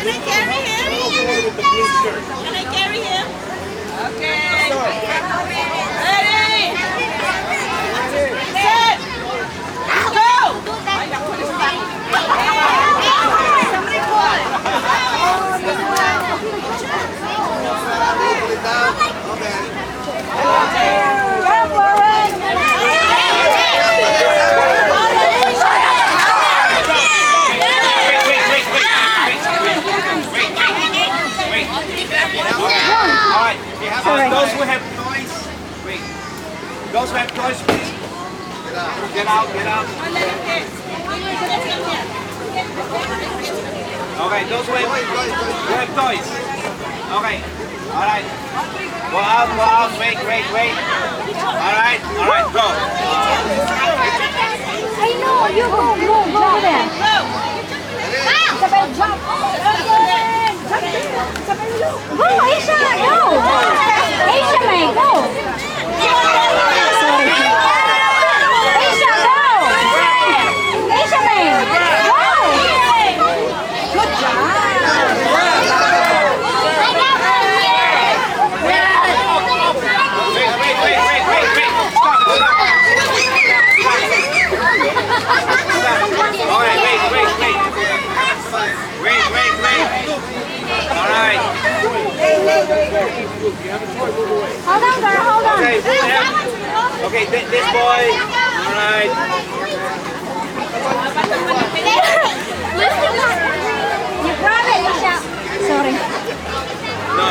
I carry him? Can I carry him? Okay. Ready? Set. Go! Somebody pull it. Go for it. Alright, those who have toys, wait. Those who have toys, please. Get out, get out. Okay, those who have toys. Okay, alright. Go out, wait. Alright, go. I know, you go there. Isabel, jump. Go, Aisha, go. Aisha, May, go. Sorry. Aisha, go. Aisha, May, go. Good job. Alright. Hold on, girl, hold on. Okay, this boy. Alright. You grab it, Aisha. Sorry. No.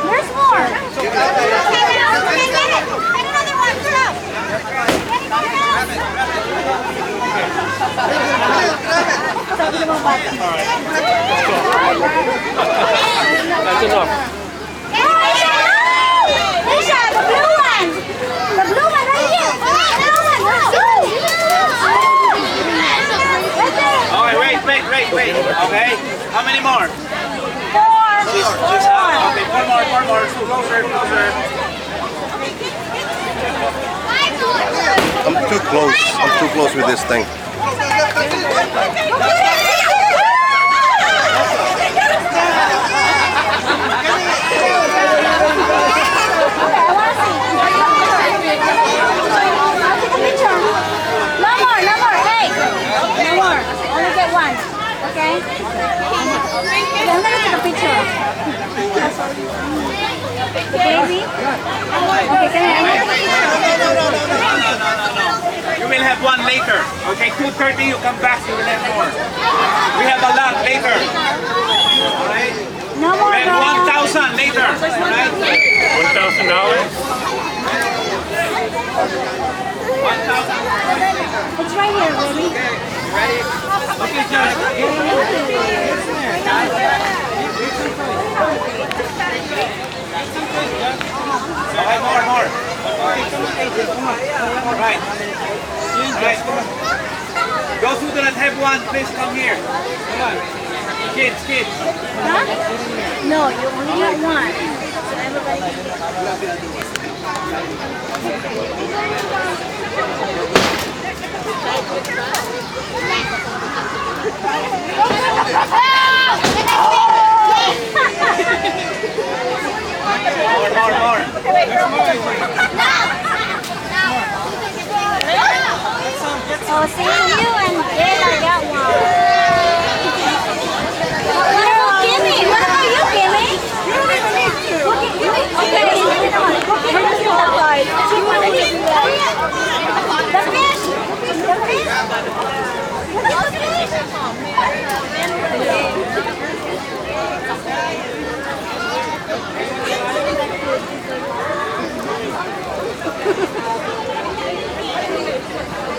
There's more. That's enough. Aisha, the blue one. The blue one right here. Wait. Okay. How many more? Four. Okay, four more. Closer. I'm too close with this thing. Okay? Okay, I'm gonna take a picture. The baby? Okay, can I? No. You will have one later. Okay, 2:30 you come back, you will have more. We have a lot later. Alright? No more. We have 1,000 later. Alright? $1,000? 1,000. It's right here, baby. Ready? Okay, Josh. Okay, more. Right. Those who do not have one, please come here. Come on. Kids. Huh? No, you only get one. More. Oh, see you.